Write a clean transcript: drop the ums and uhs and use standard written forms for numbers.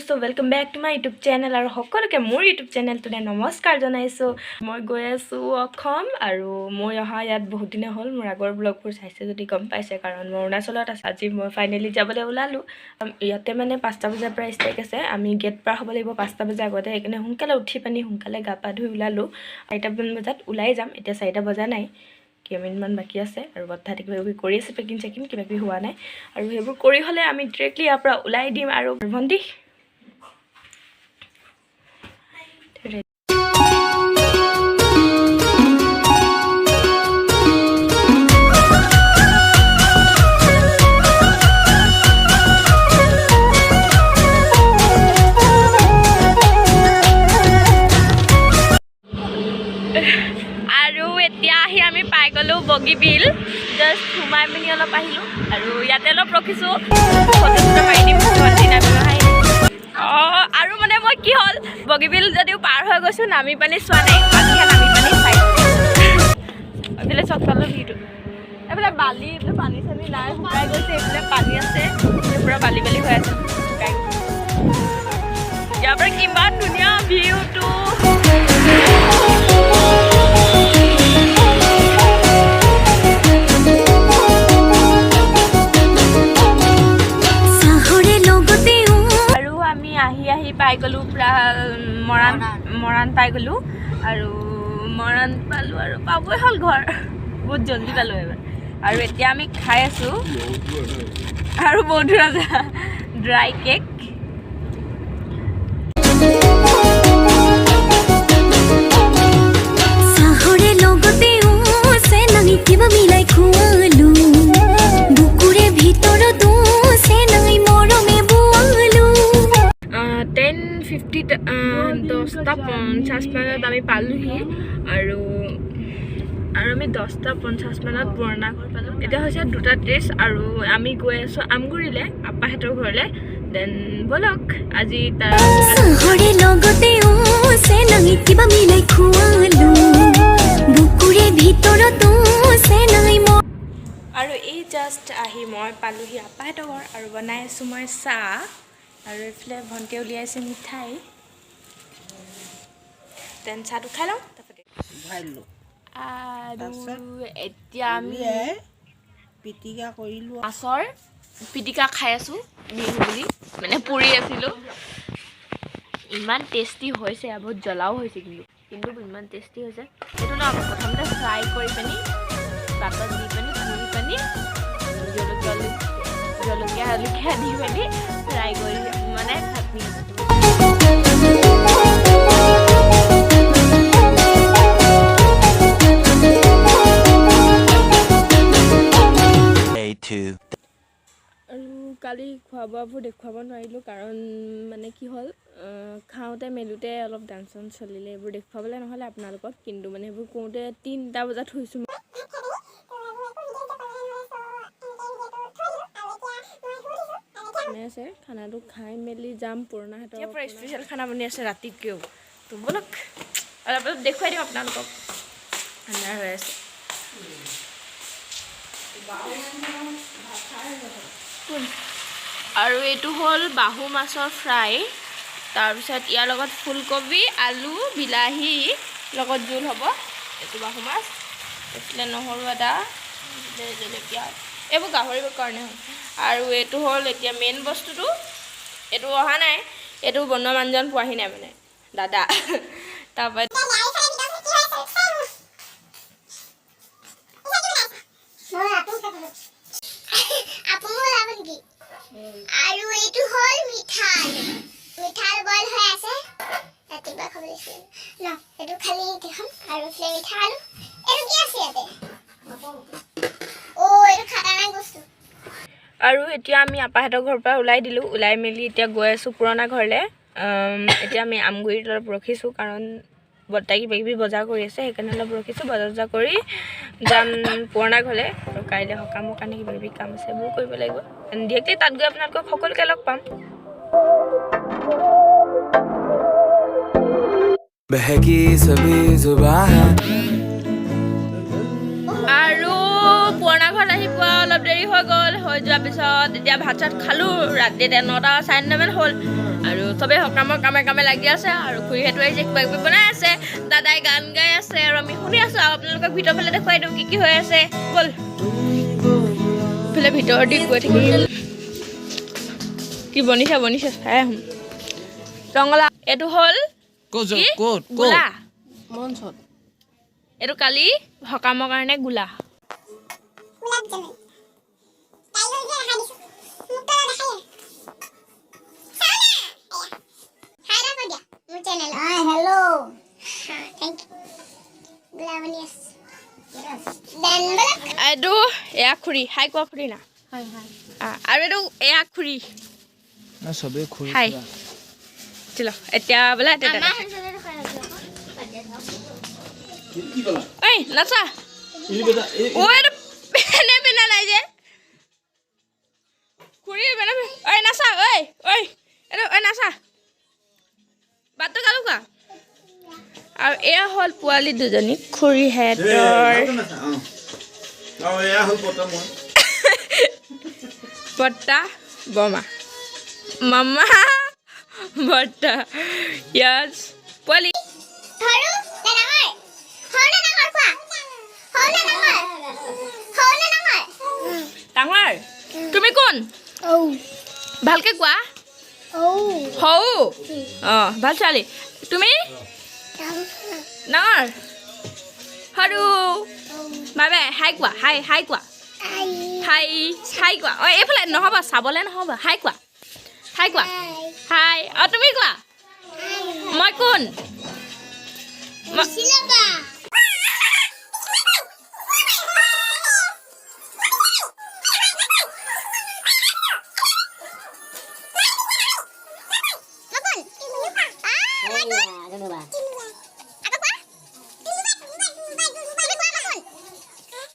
So welcome back to my YouTube channel আৰু সকলোকে মোৰ ইউটিউব চেনেলটোলৈ নমস্কাৰ জনাইছোঁ। মই গৈ আছোঁ অসম আৰু মই অহা ইয়াত বহুত দিনে হ'ল। মোৰ আগৰ ব্লগবোৰ চাইছে যদি গম পাইছে, কাৰণ মই অৰুণাচলত আছোঁ। আজি মই ফাইনেলি যাবলৈ ওলালোঁ। ইয়াতে মানে 5টা বজাৰ পৰা ষ্ট্ৰাইক আছে। আমি গেট পাৰ হ'ব লাগিব 5টা বজাৰ আগতে। সেইকাৰণে সোনকালে উঠি পানি সোনকালে গা পা ধুই ওলালোঁ। 4টামান বজাত ওলাই যাম। এতিয়া 4টা বজা নাই, কেইমিনিটমান বাকী আছে আৰু বৰ্তাহঁতে কিবাকিবি কৰি আছে, পেকিং চেকিং কিবাকিবি হোৱা নাই। আৰু সেইবোৰ কৰি হ'লে আমি ডিৰেক্টলি ইয়াৰ পৰা ওলাই দিম। আৰু ভণ্টি আৰু এতিয়া আহি আমি পাই গ'লোঁ বগীবিল। জাষ্ট সোমাই পিনি অলপ আহিলোঁ আৰু ইয়াতে অলপ ৰখিছোঁ, ফটো চটো মাৰি দিম। অঁ, আৰু মানে মই কি হ'ল, বগীবিল যদিও পাৰ হৈ গৈছোঁ, নামি পানি চোৱা নাই। বাকীহে নামি পানি চাইছোঁ। এইফালে চব পালোঁ ভিউটো। এইফালে বালি, এইফালে পানী চানী নাই, শুকাই গৈছে। এইফালে পানী আছে, পূৰা বালি বালি হৈ আছে, শুকাই গৈছে। ইয়াৰ পৰা কিমান ধুনীয়া ভিউটো। আহি পাই গ'লোঁ মৰাণ পাই গ'লোঁ আৰু মৰাণ পালোঁ আৰু পাবই হ'ল ঘৰ। বহুত জলদি পালোঁ এবাৰ। আৰু এতিয়া আমি খাই আছোঁ আৰু বহুত ৰাজা ড্ৰাই কেক। কিবা মিলাই খুৱালোঁ বুকুৰে ভিতৰত 10:50 মানত আমি পালোহি আৰু আমি 10:50 মানত পুৰণা ঘৰ পালোঁ। এতিয়া হৈছে 2:30 আৰু আমি গৈ আছোঁ আমগুৰিলৈ, আপাহঁতৰ ঘৰলৈ। দেন বলক আজি আৰু এই জাষ্ট আহি মই পালোহি আপাহঁতৰ ঘৰ আৰু বনাই আছোঁ মই চাহ। আৰু এইফালে ভণ্টিয়ে উলিয়াইছে মিঠাই। দেন চাহটো খাই লওঁ, আৰু এতিয়া আমি পিটিকা কৰিলোঁ, মাছৰ পিটিকা খাই আছোঁ বিহু বুলি, মানে পুৰি আছিলোঁ। ইমান টেষ্টি হৈছে, বহুত জ্বলাও হৈছে কিন্তু ইমান টেষ্টি হৈছে। সেইটো ন প্ৰথমতে ফ্ৰাই কৰি পানি পাতত দি পানি পুৰি পানি জলকীয়া দি পানি ফ্ৰাই কৰি মানে চাটনি। আৰু কালি খোৱা বোৱাবোৰ দেখুৱাব নোৱাৰিলোঁ, কাৰণ মানে কি হ'ল, খাওঁতে মেলোঁতে অলপ ডান্স চান্স চলিলে। এইবোৰ দেখুৱাবলৈ নহ'লে আপোনালোকক, কিন্তু মানে সেইবোৰ কৰোঁতে 3টা বজাত শুইছোঁ। আছে খানাটো খাই মেলি যাম পুৰণাহঁতৰ পৰা। স্পেচিয়েল খানা বনি আছে ৰাতিতকৈও, তো বলক অলপ অলপ দেখুৱাই দিম আপোনালোকক। আন্ধাৰ হৈ আছে। আৰু এইটো হ'ল বাহু মাছৰ ফ্ৰাই। তাৰপিছত ইয়াৰ লগত ফুলকবি, আলু, বিলাহী লগত জোল হ'ব। এইটো বাহু মাছ। এইফালে নহৰু, আদা, জলকীয়া, এইবোৰ গাহৰিবৰ কাৰণে হ'ল। আৰু এইটো হ'ল এতিয়া মেইন বস্তুটো, এইটো অহা নাই, এইটো বনোৱা মানুহজন পোৱাহি নাই, মানে দাদা। তাৰপৰা আৰু এইটো হ'ল মিঠাই বইল হৈ আছে। ৰাতিপুৱা খাবলৈ ন, এইটো খালি দেখোন। আৰু মিঠা আলু, এইটো কি আছে ইয়াতে? এইটো খাটাৰনাক বস্তু। আৰু এতিয়া আমি আপাহঁতৰ ঘৰৰ পৰা ওলাই দিলোঁ। ওলাই মেলি এতিয়া গৈ আছোঁ পুৰণা ঘৰলৈ। এতিয়া আমি আমগুৰিত অলপ ৰখিছোঁ, কাৰণ বৰ্তাই কিবাকিবি বজাৰ কৰি আছে, সেইকাৰণে অলপ ৰখিছোঁ। বজাৰ কৰি যাম পুৰণা ঘৰলৈ। আৰু কাইলৈ সকামৰ কাৰণে কিবাকিবি কাম আছে, সেইবোৰ কৰিব লাগিব। ডিৰেক্টলি তাত গৈ আপোনালোকক সকলোকে লগ পাম। আৰু পুৰণা ঘৰত আহি পোৱা অলপ দেৰি হৈ গ'ল। হৈ যোৱাৰ পিছত এতিয়া ভাত চাত খালোঁ। ৰাতি 9টা 9:30 মান হ'ল। আৰু চবেই সকামৰ কামে কামে লাগি আছে আৰু খুৰীহঁতো আহিছে কিবা কিবি বনাই আছে দাদাই গান গাই আছে আৰু আমি শুনি আছোঁ আৰু আপোনালোকক ভিতৰৰ ফালে দেখুৱাই দিওঁ কি হৈ আছে ব'ল ইফালে ভিতৰৰ দি গৈ থাকিম কি বনিছে চাই আহোঁ ৰঙালাও এইটো হ'ল কি গোলা মঞ্চত এইটো কালি সকামৰ কাৰণে গোলা এইটো এয়া খুৰী হাই কোৱা খুৰী না আৰু এইটো এয়া খুৰী চবেই খুৰী হাই চলো এতিয়া বোলে ঐ নাচা ঐ এইটো পেনে নাই যে খুৰী পেনে ঐ নাচা ঐ এইটো ঐ নাচা বাটটো কালো কোৱা আৰু এয়া হ'ল পোৱালি দুজনী খুৰীহেঁতৰ বৰ্তা বমা মামা বৰ্তা ইয়াছ পোৱালি ডাঙৰ তুমি কোন ভালকে কোৱা হৌ অঁ ভাল ছোৱালী তুমি ডাঙৰ সৰু বাবে হাই কোৱা হাই কোৱা হাই কোৱা অঁ এইফালে নহ'ব চাবলৈ নহ'ব হাই কোৱা হাই অঁ তুমি কোৱা মই কোন